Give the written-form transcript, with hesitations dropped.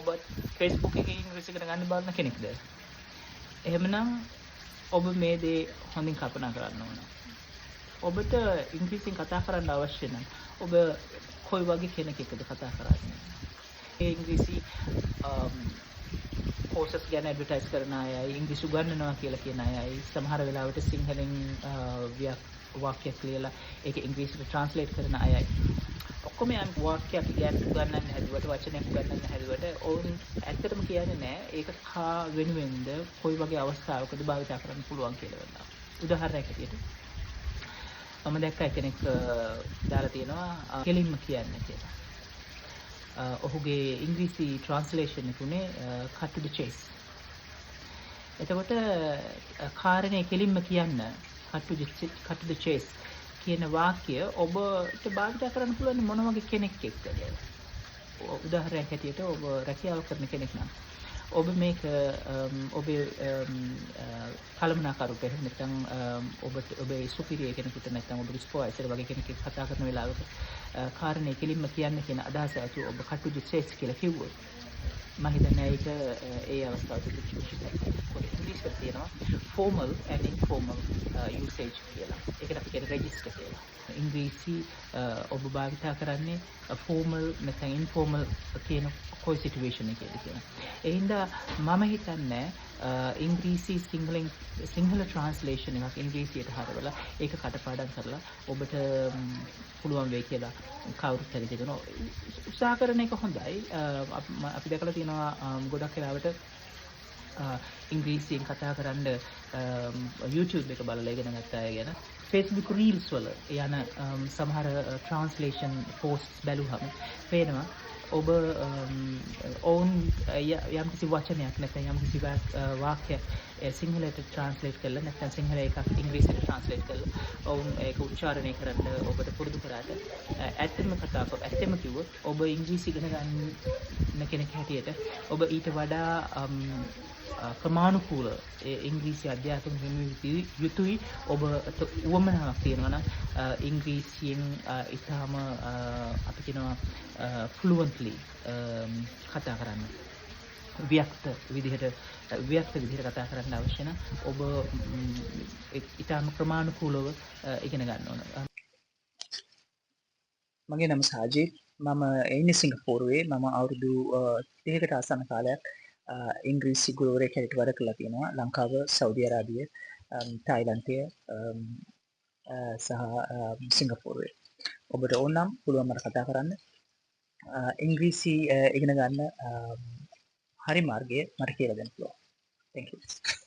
ඔබ Facebook එකේ ඉංග්‍රීසි ඉගෙන ගන්න බලන කෙනෙක්ද? එහෙමනම් ඔබ මේ දේ හොඳින් කල්පනා කරන්න ඕන. ඔබට ඉංග්‍රීසියෙන් කතා කරන්න අවශ්‍ය නම් ඔබ කොයි වගේ කෙනෙක් එක්කද කතා කරන්නේ? ඒ ඉංග්‍රීසි courses ගැන ඇඩ්වර්ටයිස් කරන අයයි ඉංග්‍රීසි උගන්වනවා කියලා කියන අයයි සමහර වෙලාවට සිංහලෙන් වාක්‍යයක් ලියලා ඒක ඉංග්‍රීසියට ට්‍රාන්ස්ලේට් කරන අයයි ඔක්කොම යම් වාක්‍යයක් උගන්වන්න හැදුවට වචනයක් උගන්වන්න හැදුවට ඔවුන් ඇත්තටම කියන්නේ නැහැ ඒක කා වෙනුවෙන්ද කොයි වගේ අවස්ථාවකද භාවිත කරන්න පුළුවන් කියලා වෙනවා. උදාහරණයක් ඇටියට මම දැක්කා කෙනෙක් දාලා තියෙනවා කෙලින්ම කියන්නේ කියලා. ඔහුගේ ඉංග්‍රීසි ට්‍රාන්ස්ලේෂන් එක උනේ cut to the chase. එතකොට කාරණේ කෙලින්ම කියන්න cut to the chase කියන වාක්‍ය ඔබට භාවිත කරන්න පුළුවන් මොන වගේ කෙනෙක් එක්කද? උදාහරණයක් හැටියට ඔබ රැකියාව කරන කෙනෙක් නම් ඔබ මේක ඔබේ කළමනාකරුට එහෙම නැත්නම් ඔබේ සුපිරියර් කෙනෙකුට නැත්නම් ඔබගේ සුපර්වයිසර් වගේ කෙනෙක් එක්ක කතා කරන වෙලාවක කාරණේ කෙලින්ම කියන්න කියන අදහස ඇතුව ඔබ cut to the chase කියලා කිව්වොත් මම හිතන්නේ ඒක ඒ අවස්ථාවට ඉංග්‍රීසියෙන් තියෙනවා formal and informal usage කියලා. ඒකට අපි කියන්නේ register කියලා. ඉංග්‍රීසි ඔබ භාවිත කරන්නේ formal නැත්නම් informal කියන කොයි සිටුේෂන් එකේද කියලා. ඒ හින්දා මම හිතන්නේ ඉංග්‍රීසි සිංහල ට්‍රාන්ස්ලේෂන් එකක් ඉංග්‍රීසියට හරවලා ඒක කටපාඩම් කරලා ඔබට පුළුවන් වෙයි කියලා කවුරුත් හරි කියනවා. උත්සාහ කරන එක හොඳයි. අපි දැකලා තියෙනවා ගොඩක් වෙලාවට ඉංග්‍රීසියෙන් කතා කරන්න YouTube එක බලලා ඉගෙන ගත්ත අය ගැන Facebook Reels වල යන සමහර translation posts බැලුවම පේනවා ඔබ ඔවුන් යම්කිසි වචනයක් නැත්නම් යම්කිසි වාක්‍යයක් සිංහලට ට්‍රාන්ස්ලේට් කරලා නැත්නම් සිංහල එකක් ඉංග්‍රීසියට ට්‍රාන්ස්ලේට් කරලා ඔවුන් ඒක උච්චාරණය කරන්න ඔබට පුරුදු කරාට ඇත්තම කිව්වොත් ඔබ ඉංග්‍රීසි ඉගෙන ගන්න කෙනෙක් හැටියට ඔබ ඊට වඩා ක්‍රමානුකූල ඉංග්‍රීසි අධ්‍යාපන හිමිවිය යුතුයි. ඔබට උවමනාවක් තියෙනවා නම් ඉංග්‍රීසියෙන් ඉතාම අපි කියනවා fluently කතා කරන්න. ව්‍යක්ත විදිහට කතා කරන්න අවශ්‍ය නම් ඔබ ඉතාම ක්‍රමානුකූලව ඉගෙන ගන්න ඕන. මගේ නම සාජිත්. මම ඉන්නේ සිංගප්පූරුවේ. මම අවුරුදු 30කට ආසන්න කාලයක් ඉංග්‍රීසි ගුරුවරයෙක් හැටියට වැඩ කරලා තියෙනවා. ලංකාව, සෞදි අරාබිය, තායිලන්තය සහ සිංගප්පූරුවේ. ඔබට ඕන නම් පුළුවන් මට කතා කරන්න. ඉංග්‍රීසි ඉගෙන ගන්න හරි මාර්ගය මට කියලා දෙන්න පුළුවන්. Thank you.